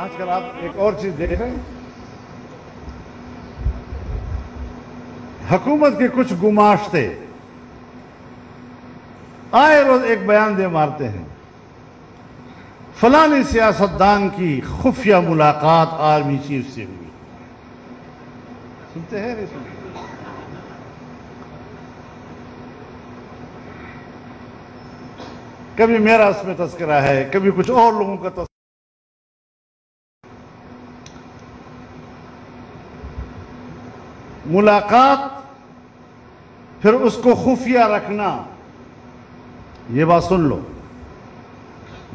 آج کل آپ ایک اور چیز دیکھ رہے ہیں، حکومت کے کچھ گماشتے آئے روز ایک بیان دے مارتے ہیں، فلانی سیاستدان کی خفیہ ملاقات آرمی چیف سے ہوئی. سنتے ہیں نہیں سنتے؟ کبھی میرا اس میں تذکرہ ہے، کبھی کچھ اور لوگوں کا تذکرہ. ملاقات پھر اس کو خفیہ رکھنا، یہ بات سن لو،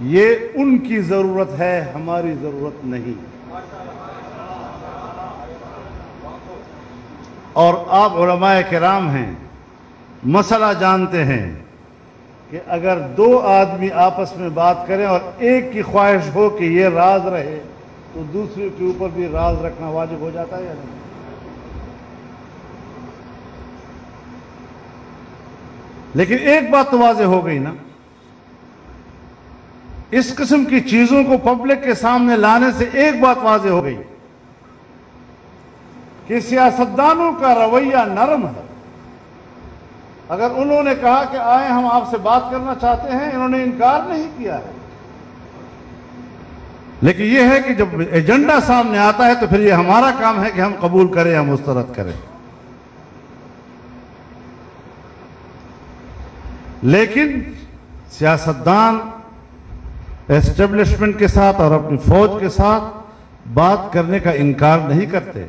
یہ ان کی ضرورت ہے، ہماری ضرورت نہیں. اور آپ علماء کرام ہیں، مسئلہ جانتے ہیں کہ اگر دو آدمی آپس میں بات کریں اور ایک کی خواہش ہو کہ یہ راز رہے تو دوسرے کے اوپر بھی راز رکھنا واجب ہو جاتا ہے یا نہیں؟ لیکن ایک بات تو واضح ہو گئی نا، اس قسم کی چیزوں کو پبلک کے سامنے لانے سے ایک بات واضح ہو گئی کہ سیاستدانوں کا رویہ نرم ہے. اگر انہوں نے کہا کہ آئیں ہم آپ سے بات کرنا چاہتے ہیں، انہوں نے انکار نہیں کیا ہے. لیکن یہ ہے کہ جب ایجنڈا سامنے آتا ہے تو پھر یہ ہمارا کام ہے کہ ہم قبول کریں یا مسترد کریں. لیکن سیاستدان اسٹیبلشمنٹ کے ساتھ اور اپنی فوج کے ساتھ بات کرنے کا انکار نہیں کرتے.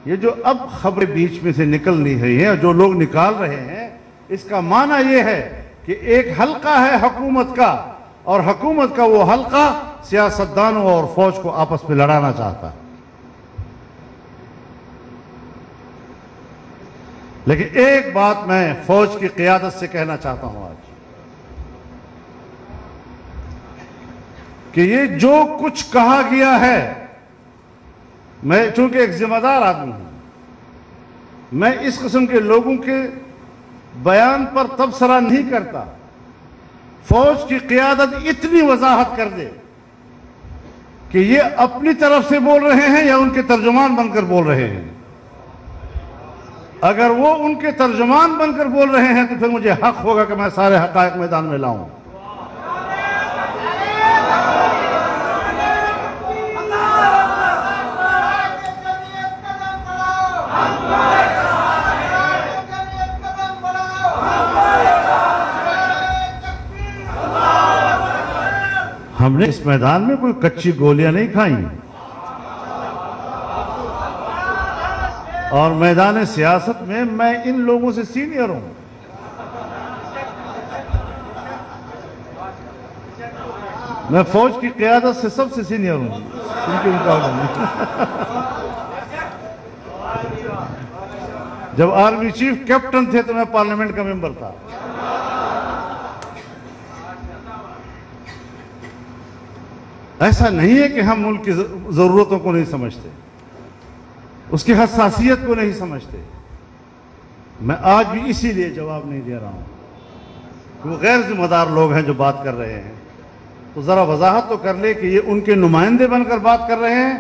یہ جو اب خبریں بیچ میں سے نکل نہیں رہی ہیں اور جو لوگ نکال رہے ہیں، اس کا معنی یہ ہے کہ ایک حلقہ ہے حکومت کا، اور حکومت کا وہ حلقہ سیاستدانوں اور فوج کو آپس میں لڑانا چاہتا ہے. لیکن ایک بات میں فوج کی قیادت سے کہنا چاہتا ہوں آج، کہ یہ جو کچھ کہا گیا ہے، میں چونکہ ایک ذمہ دار آدمی ہوں، میں اس قسم کے لوگوں کے بیان پر تبصرہ نہیں کرتا. فوج کی قیادت اتنی وضاحت کر دے کہ یہ اپنی طرف سے بول رہے ہیں یا ان کے ترجمان بن کر بول رہے ہیں. اگر وہ ان کے ترجمان بن کر بول رہے ہیں تو پھر مجھے حق ہوگا کہ میں سارے حقائق میدان میں لاؤں. ہم نے اس میدان میں کوئی کچی گولیاں نہیں کھائیں، اور میدان سیاست میں ان لوگوں سے سینئر ہوں. میں فوج کی قیادت سے سب سے سینئر ہوں، ان کے مقابلے میں. جب آرمی چیف کیپٹن تھے تو میں پارلیمنٹ کا ممبر تھا. ایسا نہیں ہے کہ ہم ملک کی ضرورتوں کو نہیں سمجھتے، اس کی حساسیت کو نہیں سمجھتے. میں آج بھی اسی لیے جواب نہیں دے رہا ہوں کہ وہ غیر ذمہ دار لوگ ہیں جو بات کر رہے ہیں، تو ذرا وضاحت تو کر لے کہ یہ ان کے نمائندے بن کر بات کر رہے ہیں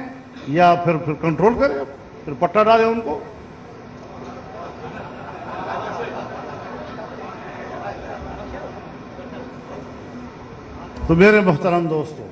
یا پھر کنٹرول کرے، پھر پٹا ڈالے ان کو. تو میرے محترم دوستو،